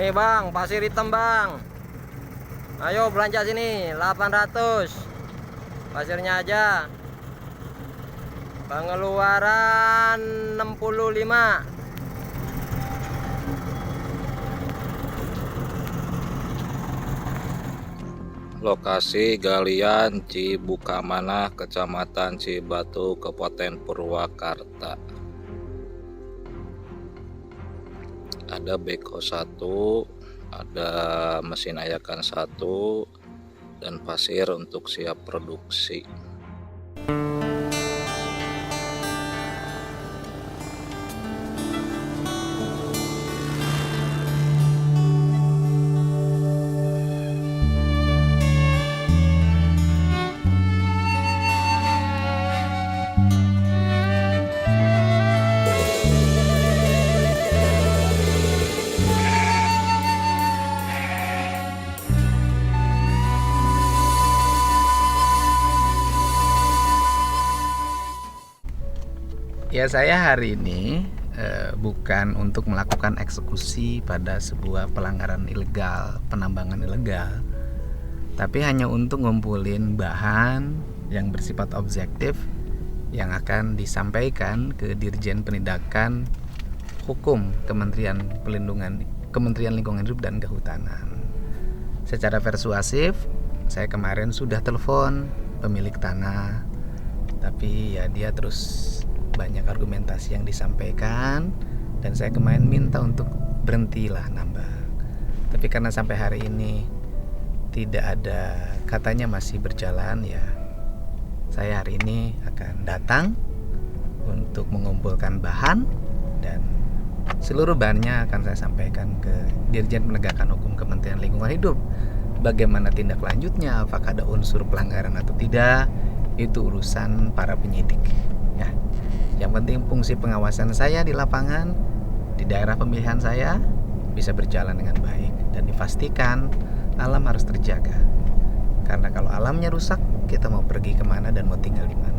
Nih bang, pasir hitam bang. Ayo belanja sini 800. Pasirnya aja. Pengeluaran 65. Lokasi galian Cibukamana, Kecamatan Cibatu, Kabupaten Purwakarta. Ada beko 1, ada mesin ayakan 1, dan pasir untuk siap produksi. Ya, saya hari ini bukan untuk melakukan eksekusi pada sebuah pelanggaran ilegal, penambangan ilegal, tapi hanya untuk ngumpulin bahan yang bersifat objektif yang akan disampaikan ke Dirjen Penindakan Hukum Kementerian Lingkungan Hidup dan Kehutanan. Secara persuasif, saya kemarin sudah telepon pemilik tanah, tapi ya dia terus banyak argumentasi yang disampaikan, dan saya kemarin minta untuk berhentilah nambang. Tapi karena sampai hari ini tidak ada, katanya masih berjalan, ya saya hari ini akan datang untuk mengumpulkan bahan, dan seluruh bahannya akan saya sampaikan ke Dirjen Penegakan Hukum Kementerian Lingkungan Hidup. Bagaimana tindak lanjutnya, apakah ada unsur pelanggaran atau tidak, itu urusan para penyidik, ya. Yang penting fungsi pengawasan saya di lapangan, di daerah pemilihan saya, bisa berjalan dengan baik, dan dipastikan alam harus terjaga. Karena kalau alamnya rusak, kita mau pergi kemana dan mau tinggal di mana.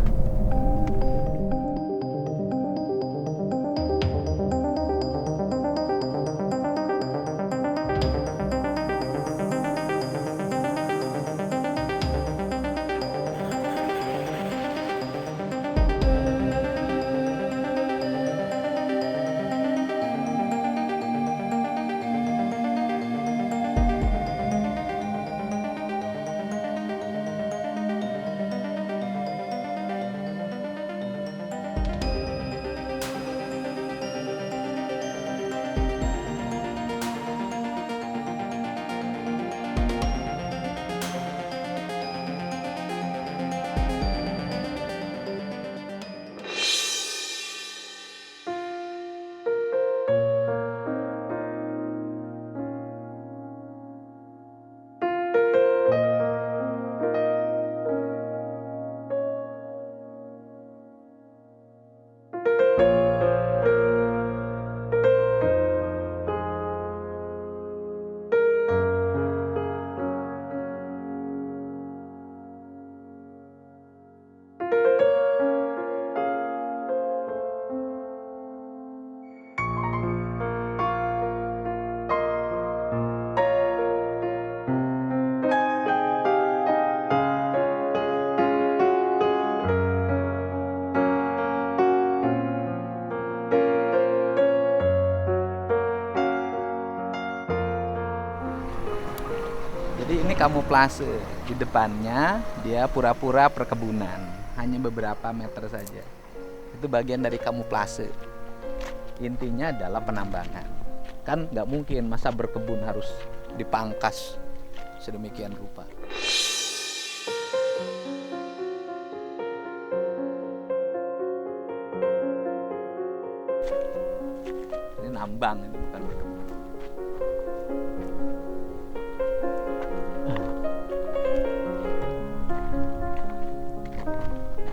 Jadi ini kamuflase, di depannya dia pura-pura perkebunan, hanya beberapa meter saja. Itu bagian dari kamuflase. Intinya adalah penambangan. Kan nggak mungkin masa berkebun harus dipangkas sedemikian rupa. Ini nambang, ini bukan berkebun.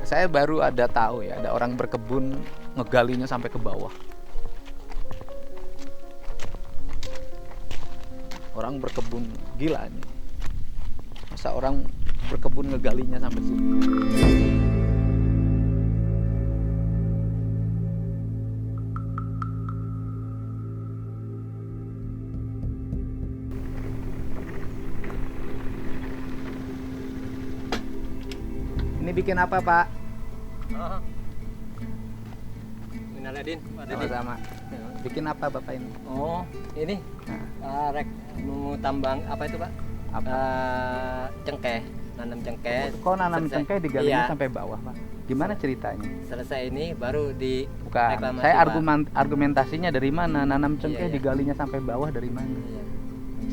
Saya baru ada tahu ya, ada orang berkebun ngegalinya sampai ke bawah. Orang berkebun gila nih. Masa orang berkebun ngegalinya sampai sini? Ini bikin apa, Pak? Oh. Minaladin, Pak Deddy. Sama-sama. Bikin apa Bapak ini? Oh, ini rek mau tambang apa itu, Pak? Apa? Cengkeh, nanam cengkeh. Kok nanam Selesai. cengkeh digalinya Iya. sampai bawah, Pak? Gimana ceritanya? Selesai ini baru di Bukan. reklamasi, Saya Pak. argumentasinya dari mana? Nanam cengkeh Iya, iya. digalinya sampai bawah dari mana? Iya,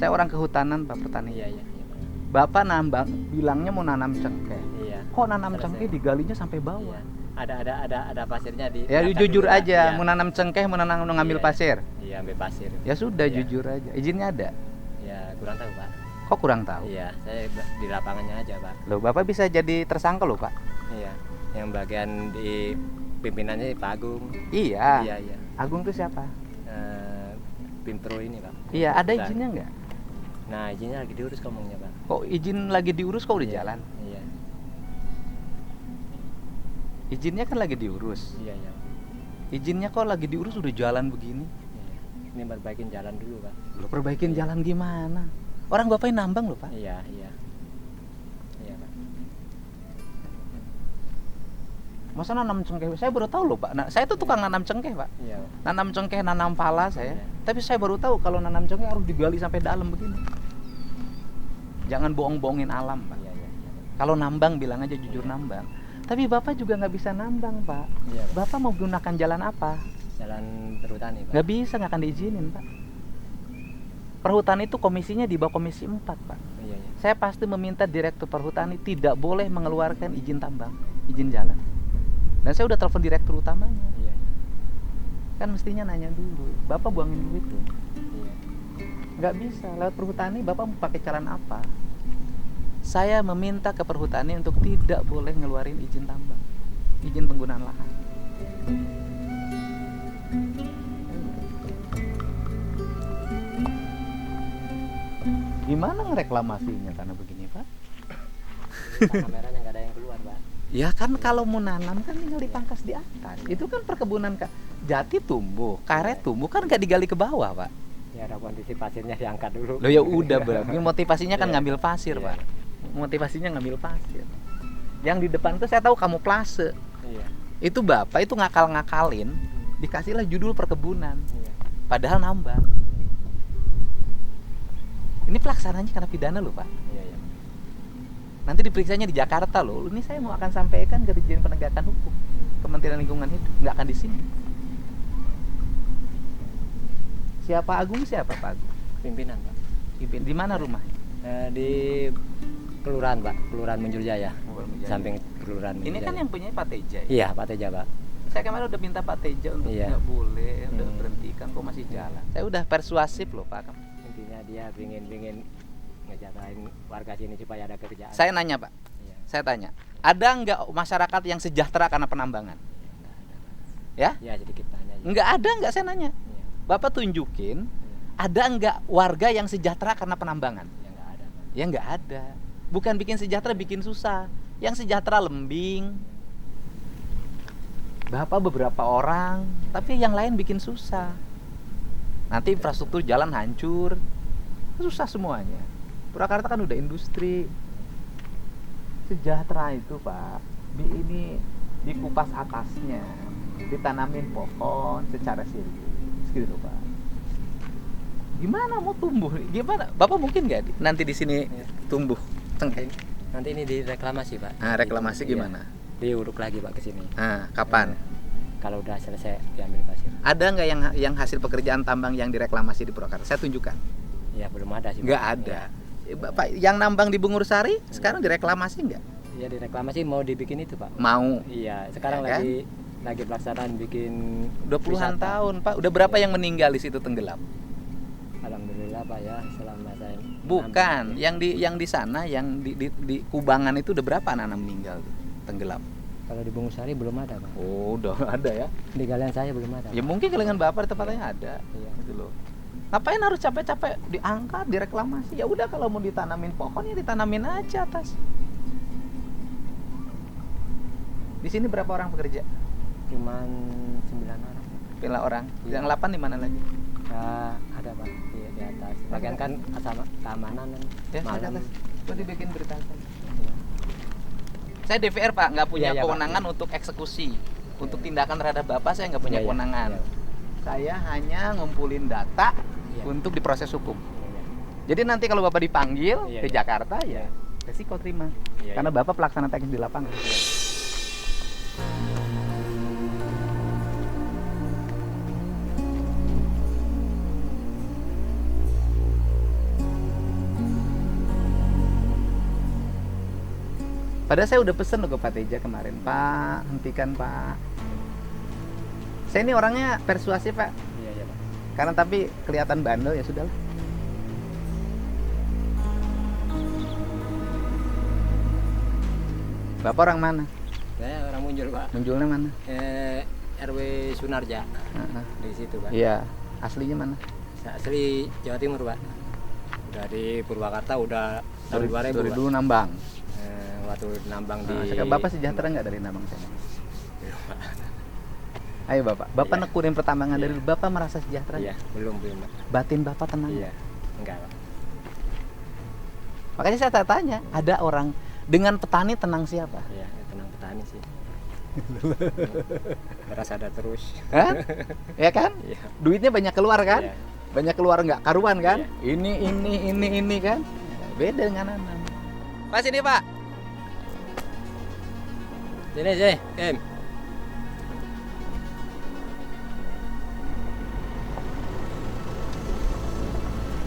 Saya orang kehutanan, Pak, petani. iya, iya, iya, Pak. Bapak nambang bilangnya mau nanam cengkeh. Iya. Kok nanam Selesai. cengkeh digalinya sampai bawah? Iya. Ada pasirnya di. Ya atas jujur dulu, Pak. aja, Iya. mau nanam cengkeh, mau ngambil Iya, pasir. Iya, ambil pasir. Ya sudah, Iya. jujur aja. Izinnya ada? Ya, kurang tahu, Pak. Kok kurang tahu? Iya, saya di lapangannya aja, Pak. Loh, Bapak bisa jadi tersangka loh, Pak. Iya. Yang bagian di pimpinannya Pak Agung. Iya. Iya, iya. Agung itu siapa? Pimpro ini, Pak. Iya, ada Bukan. izinnya nggak? Nah, izinnya lagi diurus ngomongnya, Pak. Kok izin lagi diurus, kok udah Iya, jalan? Iya. Izinnya kan lagi diurus. Iya, iya. Izinnya kok lagi diurus udah jalan begini? Iya. Ini perbaikin jalan dulu, Pak. Lo perbaikin jalan gimana? Orang bapaknya nambang loh, Pak. Iya, iya. Iya, Pak. Masa nanam cengkeh? Saya baru tahu loh, Pak. Nah, saya tuh tukang nanam cengkeh, Pak. Iya, Pak. Nanam cengkeh, nanam pala saya. Iya. Tapi saya baru tahu kalau nanam cengkeh harus digali sampai dalam begini. Jangan bohong-bohongin alam, Pak. Iya, iya, iya. Kalau nambang bilang aja jujur nambang. Tapi Bapak juga nggak bisa nambang, Pak. Iya, Pak. Bapak mau gunakan jalan apa? Jalan perhutani, Pak. Nggak bisa, nggak akan diizinin, Pak. Perhutani itu komisinya di bawah komisi 4, Pak. Iya, iya. Saya pasti meminta direktur perhutani tidak boleh mengeluarkan izin tambang, izin jalan. Dan saya udah telepon direktur utamanya. Iya, iya. Kan mestinya nanya dulu, Bapak buangin duit tuh. Iya. Nggak bisa, lewat perhutani Bapak mau pakai jalan apa? Saya meminta ke perhutani untuk tidak boleh ngeluarin izin tambang, izin penggunaan lahan. Gimana ngereklamasinya karena begini, Pak? Kameranya nggak ada yang keluar, Pak. Ya kan kalau mau nanam kan tinggal dipangkas di atas. Itu kan perkebunan jati tumbuh, karet tumbuh kan nggak digali ke bawah, Pak. Ya ada kondisi pasirnya diangkat dulu. Loh ya udah berarti motivasinya kan Iya. ngambil pasir, Iya. Pak. Motivasinya ngambil pasir. Yang di depan tuh saya tahu kamuflase. Iya. Itu Bapak itu ngakal-ngakalin, dikasihlah judul perkebunan, Iya. padahal nambang. Ini pelaksananya karena pidana loh, Pak. Iya, iya. Nanti diperiksanya di Jakarta loh. Ini saya mau akan sampaikan ke Dirjen Penegakan Hukum, Kementerian Lingkungan Hidup, nggak akan di sini. Siapa Agung? Siapa Pak Agung? Pimpinan, Pak. Di mana rumah? Di Kelurahan, Pak. Kelurahan Munjurjaya. Samping Kelurahan Munjurjaya. Ini kan yang punya Pak Teja. Ya? Iya, Pak Teja, Pak. Saya kemarin udah minta Pak Teja untuk Iya. nggak boleh, udah berhentikan, kok masih Iya. jalan. Saya udah persuasif loh Pak. Intinya dia pingin ngejagain warga sini supaya ada kerjaan. Saya nanya Pak, Iya. saya tanya, ada nggak masyarakat yang sejahtera karena penambangan? Ya? Ya sedikit tanya. Nggak ada, nggak saya nanya. Iya. Bapak tunjukin, Iya. ada nggak warga yang sejahtera karena penambangan? Ya nggak ada, Pak. Ya nggak ada. Bukan bikin sejahtera, bikin susah. Yang sejahtera Lembing, Bapak beberapa orang, tapi yang lain bikin susah. Nanti infrastruktur jalan hancur, susah semuanya. Purwakarta kan udah industri. Sejahtera itu Pak, ini dikupas atasnya, ditanamin pohon secara serius, gitu loh Pak. Gimana mau tumbuh? Gimana? Bapak mungkin nggak nanti di sini tumbuh cengkeh? Nanti ini direklamasi, Pak. Nah, reklamasi Iya. gimana? Diuruk lagi, Pak, ke sini. Nah, kapan? Kalau udah selesai diambil pasir. Ada nggak yang hasil pekerjaan tambang yang direklamasi di Purwakarta? Saya tunjukkan. Ya belum ada sih, Pak. Nggak ada. Bapak yang nambang di Bungur Sari sekarang direklamasi nggak? Ya direklamasi mau dibikin itu, Pak. Mau. Iya, sekarang Ya kan? lagi pelaksanaan bikin Udah puluhan wisata. tahun Pak. Udah berapa Iya. yang meninggal di situ tenggelam? Alhamdulillah, Pak, ya selama saya Bukan. nambang. Yang di sana yang di Kubangan itu udah berapa anak-anak meninggal tuh, tenggelam? Kalau di Bungusari belum ada, Pak. Oh, udah ada ya. Di galian saya belum ada. Ya Pak. mungkin kelengan Bapak di tempatnya ada. Iya. Gitu loh. Ngapain harus capek-capek diangkat, direklamasi? Ya udah kalau mau ditanamin pohon ya ditanamin aja atas. Di sini berapa orang pekerja? Cuman 9 orang. Pila orang. Iya. Yang 8 di mana lagi? Ya, ada, Pak. Iya, di atas. Bagian kan sama keamanan kan. Ya, malam. atas. Coba dibikin berita. Iya. Saya DVR Pak, nggak punya Iya, iya, Pak. kewenangan untuk eksekusi. Untuk tindakan terhadap Bapak saya nggak punya Iya, iya. kewenangan. Iya. Saya hanya ngumpulin data Iya. untuk diproses hukum. Jadi nanti kalau Bapak dipanggil Iya, ke iya. Jakarta ya resiko terima. Iya, Karena iya. Bapak pelaksana teknis di lapangan. Padahal saya udah pesen loh ke Pak Teja kemarin, Pak, hentikan Pak. Saya ini orangnya persuasif Pak, Iya, iya, Pak. karena tapi kelihatan bandel ya sudahlah. Bapak orang mana? Saya orang Munjul, Pak. Munculnya mana? RW Sunarja. Heeh. Di situ, Pak. Iya, aslinya mana? Saya asli Jawa Timur, Pak. Udah di Purwakarta udah tahun 2000, dari Pak. dulu nambang. Waktu nambang di Sekarang Bapak sejahtera nggak dari nambang saya? Ayo Bapak, Bapak Iya. nekunin pertambangan Iya. dari dulu. Bapak merasa sejahtera? Iya, belum, Pak. Batin Bapak tenang? Iya. Enggak, Pak. Makanya saya tanya, ada orang dengan petani tenang siapa? Iya, tenang petani sih. Beras ada terus. Hah? Ya kan? Iya. Duitnya banyak keluar kan? Iya. Banyak keluar nggak karuan kan? Iya. Ini kan? Beda dengan nanam. Mas ini Pak. Sini, Em.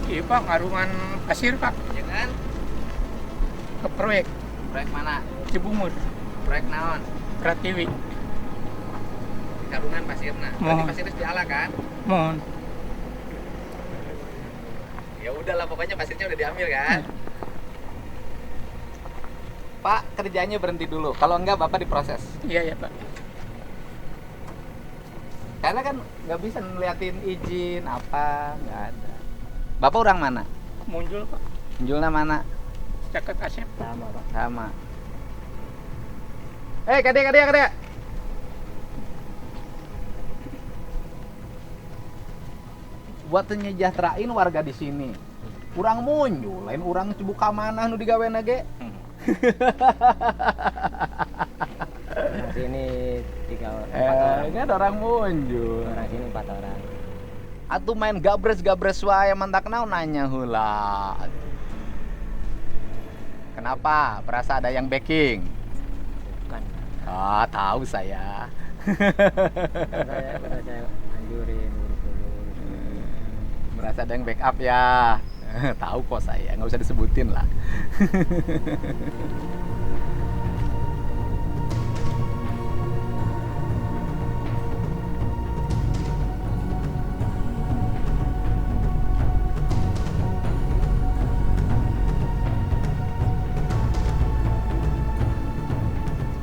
Iya Pak, ngarungan pasir Pak, Ya kan? ke proyek Proyek mana? Cibungur, Proyek naon? Pratiwi. Karungan pasirna. Berarti Mohon. pasirnya diala kan? Mohon. Ya udahlah pokoknya pasirnya udah diambil kan? Pak, kerjanya berhenti dulu. Kalau enggak Bapak diproses. Iya ya Pak. Karena kan nggak bisa ngeliatin izin apa, nggak ada. Bapak orang mana? Muncul Pak, Jualnya mana? Caket Asep. Sama, Pak. Sama. Kadek. Buat nyejahterain warga di sini. Kurang muncul, lain orang buka mana nu digawean ge. Orang sini 4 orang. Ini ada orang muncul. Orang sini 4 orang. Atuh main gabres wae mantak naon nanya heula. Kenapa? Berasa ada yang backing? Bukan. Ah, tahu saya. Saya anjurin urus dulu. Merasa ada yang backup ya. Tahu kok saya, nggak usah disebutin lah.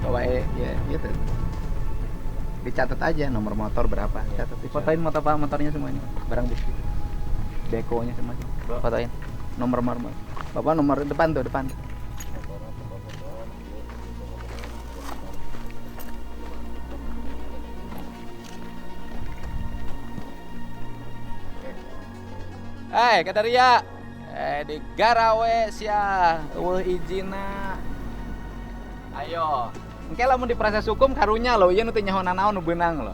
Bawa ya gitu. Dicatat aja nomor motor berapa. Catat. Fotoin motornya semuanya. Barang bukti. Dekonya semuanya. Fotoin. Nomor. Bapak nomor depan tuh, depan. Kadaria. Di garawe sia eueuh izina. Ayo. Engke lamun di proses hukum karunya lo, ieu nu teu nyahoan naon nu beunang lo.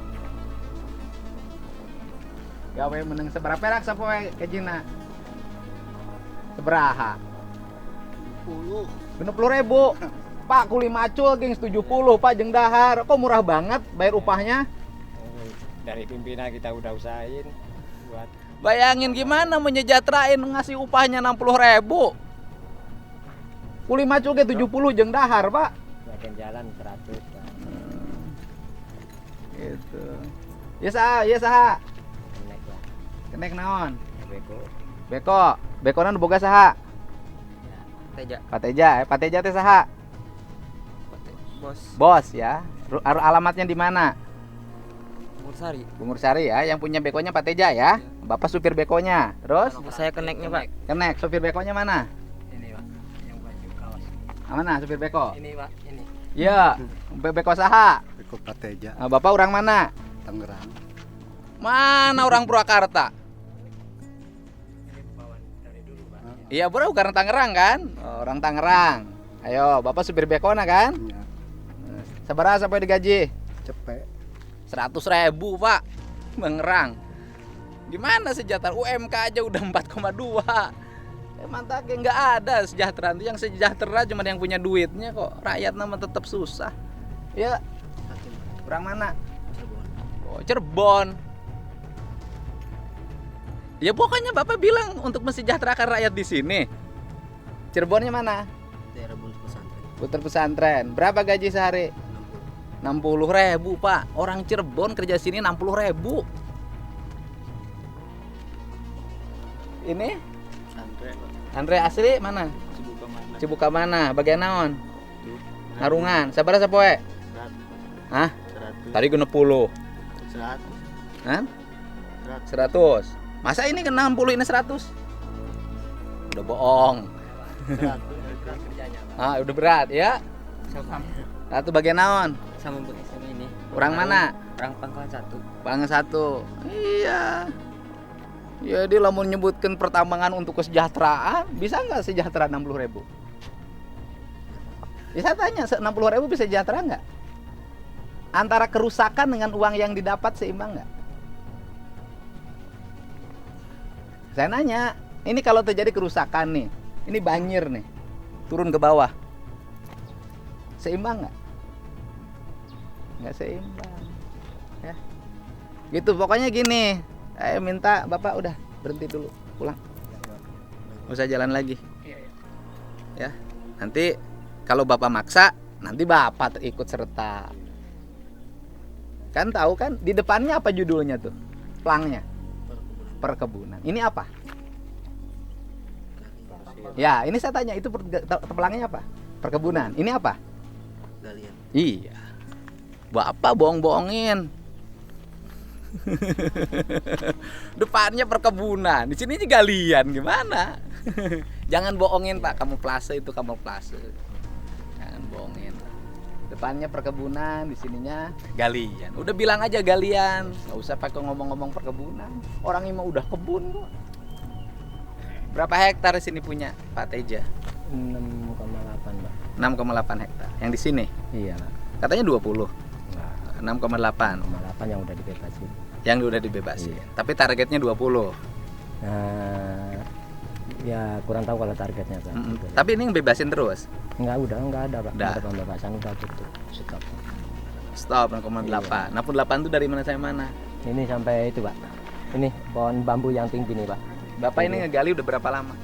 Gawe meneng sabaraha perak sapoe kajina? Sabaraha? 60.000. Pak kuli macul geng 70 Pak jeung dahar. Kok murah banget bayar upahnya? Dari pimpinan kita udah usahain buat Bayangin gimana menyejahterain ngasih upahnya 60.000. Kuli macul ge 70 jeung dahar, Pak. bagian jalan 100, Pak. Gitu. Ya saha? Kenek lah. Kenek naon? Beko. Bekonan boga saha? Teja. Pak Teja teh saha? Bos. Bos ya. Alamatnya di mana? Mursari. Bungur Sari ya, yang punya bekonya Pak Teja ya. Bapak supir bekonya. Terus Saya keneknya, Pak. kenek supir bekonya mana? Ini, Pak. Yang baju kaos. Mana supir beko? Ini, Pak. Ini. Iya, beko saha? Beko Pateja, Nah, Bapak orang mana? Tangerang. Mana orang Purwakarta? Ini bawaan dari dulu, Pak. Iya, bro, bukan Tangerang kan? Oh, orang Tangerang. Ayo, Bapak supir bekona kan? Ya. Sabaraha sampai digaji? Cepet. 100.000 Pak. Mengerang. Gimana sejahtera? UMK aja udah 4,2. Mantap, nggak ada sejahtera. Yang sejahtera cuma yang punya duitnya kok. Rakyat nama tetap susah. Ya. Orang mana? Oh, Cirebon. Ya pokoknya Bapak bilang untuk mensejahterakan rakyat di sini. Cirebonnya mana? Daerah Buntu Pesantren. Putar pesantren. Berapa gaji sehari? 60.000 Pak. Orang Cirebon kerja sini 60.000. Ini? Pesantren. Andre asli mana? Cibuka mana? Cibuka mana? Bagian naon? Ngarungan. Sabaraha sapoe? 100. Hah? 100. Tadi genep 10. 100. Hah? 100. 100. Masa ini ke 60 ini 100? Udah bohong. 100. Ah, udah berat ya. Satu bagian naon? Sama ini. Orang mana? Orang Pangkalan 1. Pangkalan 1. Iya. Ya dia lamun nyebutkan pertambangan untuk kesejahteraan, bisa nggak sejahtera 60.000? Ya saya tanya, 60.000 bisa sejahtera nggak? Antara kerusakan dengan uang yang didapat seimbang nggak? Saya nanya, ini kalau terjadi kerusakan nih, ini banjir nih, turun ke bawah, seimbang nggak? Nggak seimbang, ya. Gitu pokoknya gini. Saya minta Bapak udah berhenti dulu, pulang. Nggak usah jalan lagi. Iya, iya. Ya. Nanti kalau Bapak maksa, nanti Bapak ikut serta. Kan tahu kan di depannya apa judulnya tuh? Plangnya. Perkebunan. Ini apa? Ya, ini saya tanya itu pelangnya apa? Perkebunan. Ini apa? Galian. Iya. Bapak bohong-bohongin. Depannya perkebunan, di sini juga galian gimana? Jangan bohongin Pak, kamuflase itu kamuflase. Jangan bohongin. Depannya perkebunan, di sininya galian. Udah bilang aja galian, nggak usah pakai ngomong-ngomong perkebunan. Orang ini mah udah kebun kok. Berapa hektar di sini punya Pak Teja? 6,8 Mbak. 6,8 hektar. Yang di sini? Iya. Katanya 20. 6,8. 6,8 yang udah dibebasin. Yang udah dibebasin. Iya. Tapi targetnya 20. Nah, ya kurang tahu kalau targetnya Pak. Tapi ini bebasin terus. Enggak ada Pak. Udah. Ada pembebasan udah tutup. Stop. Stop 6,8. 6,8 itu dari mana saya mana? Ini sampai itu Pak. Ini pohon bambu yang tinggi nih Pak. Bapak ini ngegali udah berapa lama?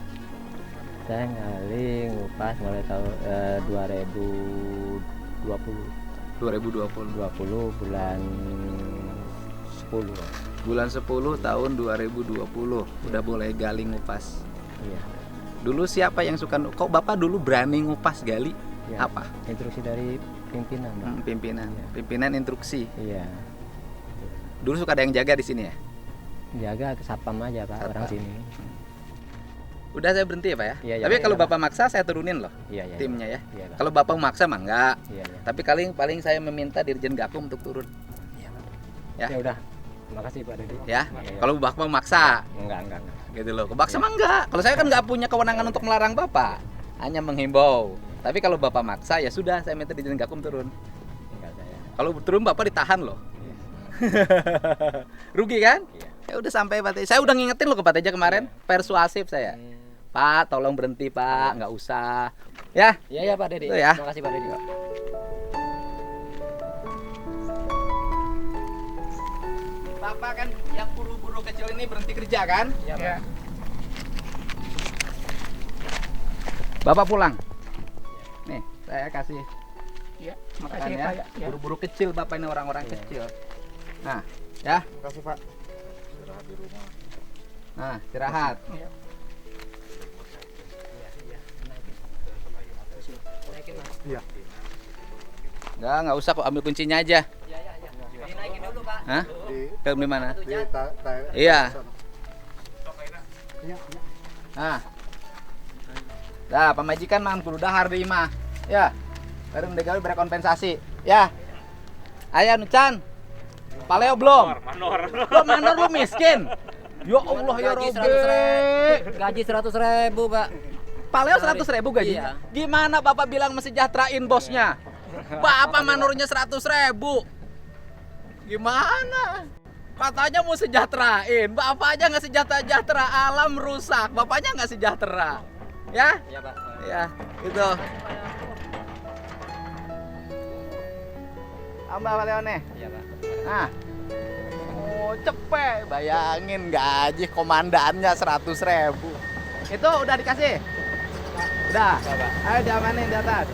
Saya ngali ngupas mulai tahun 2020. 2020. 20 bulan 10. Bulan 10 tahun 2020 udah boleh gali ngupas. Iya. Dulu siapa yang suka? Kok Bapak dulu berani ngupas gali? Ya, Apa? instruksi dari pimpinan Pak. Pimpinan. Iya. Pimpinan instruksi. Iya. Dulu suka ada yang jaga di sini ya? Jaga satpam aja Pak Satpam. orang sini. Udah saya berhenti ya Pak ya? Iya, iya, Tapi iya, kalau iya, Bapak maksa saya turunin loh Iya, iya. timnya ya. Iya, Pak. Kalau Bapak maksa mah enggak. Iya, iya. Tapi paling saya meminta Dirjen Gakum untuk turun. Ya. Ya udah. Makasih Pak Dedi. Ya. Iya, iya. Kalau Bapak maksa Enggak. gitu loh. Kebaksa mah enggak. Kalau saya kan nggak punya kewenangan untuk melarang Bapak, hanya menghimbau. Tapi kalau Bapak maksa ya sudah, saya minta Dirjen Gakum turun. Enggak saya. Kalau turun Bapak ditahan loh. Iya. Rugi kan? Iya. Ya udah sampai Pak Teja. Saya udah ngingetin loh ke Pak Teja kemarin, persuasif saya. Pak, tolong berhenti Pak, nggak usah. Ya. Iya Pak Dedi. Itu ya. Makasih Pak Dedi. Bapak kan yang buru-buru kecil ini berhenti kerja kan? Iya Pak. Iya. Bapak pulang. Nih, saya kasih. Iya. Makasih Makan ya ya. Pak ya. Ya. Buru-buru kecil Bapak ini orang-orang Iya. kecil. Nah, ya. Makasih Pak. Nah, istirahat. Iya. Nggak usah kok, ambil kuncinya aja. Dinaikin dulu Pak. Hah? Ke di mana? Iya. Iya. Nah. Dah, pemajikan mang kudu dahar di imah. Ya. Baru mendegawi berkompensasi. Ya. Aya Nucan. Paleo belum? Belum manor lu miskin. Ya Allah ya Gaji Robbi. Gaji 100.000 Pak. Paleo 100.000 gajinya. Iya. Gimana Bapak bilang mesejahterain bosnya? Bapak manurnya 100.000. Gimana? Katanya mau sejahterain, bapak aja nggak sejahtera, alam rusak, bapaknya nggak sejahtera, ya? Iya Pak. Ya, itu. Amba Leone. Iya Pak. Nah, oh cepet, bayangin gaji komandannya 100.000. Itu udah dikasih? Udah. Ayo diamanin di atas.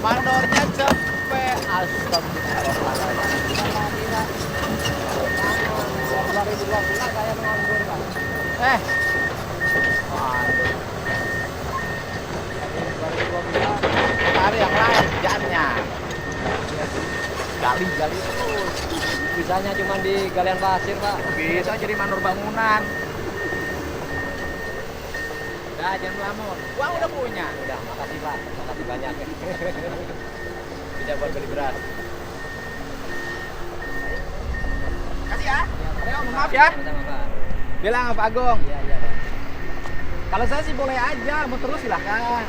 Mandornya cepet, astagfirullahaladzim. 2012 saya menganggur Pak. Cari yang lain kerjaannya. Gali terus. Bisanya cuma di galian pasir Pak. Bisa jadi mandor bangunan. Udah, jangan melamun. Uang udah punya. Udah, makasih Pak. Makasih banyak. Bisa buat beli beras. Kasih ya. Ayo, maaf ya. Sama-sama Pak. Bilang apa Agung? Iya, iya Pak. Kalau saya sih boleh aja, mau terus silahkan.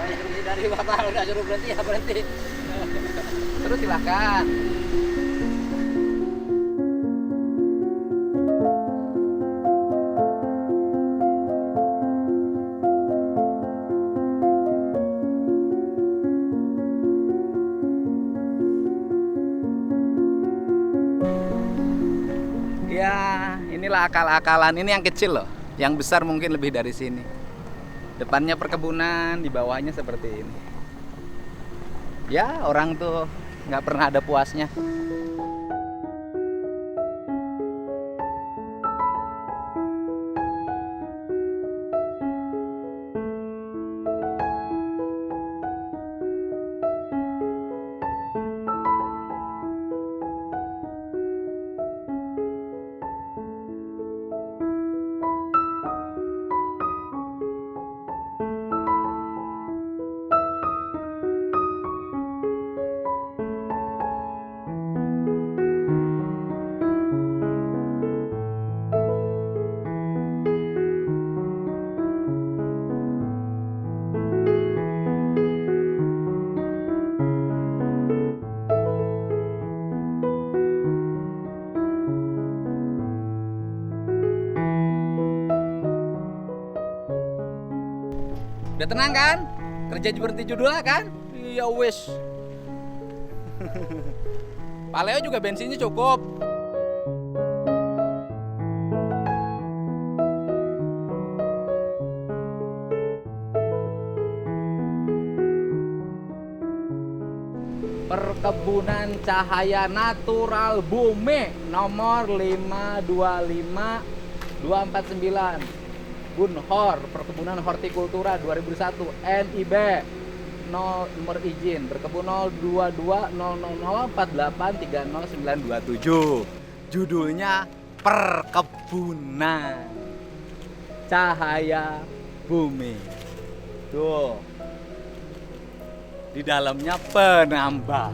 Instruksi dari Bapak udah suruh berhenti ya berhenti. Terus silahkan. Ya, inilah akal-akalan. Ini yang kecil loh. Yang besar mungkin lebih dari sini. Depannya perkebunan, di bawahnya seperti ini. Ya, orang tuh nggak pernah ada puasnya. Udah tenang kan? Kerja berhenti judul kan? Iya wis. Pak Leo juga bensinnya cukup. Perkebunan Cahaya Natural Bumi nomor 525249 Bunhor, Perkebunan Hortikultura 2001 NIB nomor izin berkebun 02200483097. Judulnya Perkebunan Cahaya Bumi. Tuh. Di dalamnya penambang.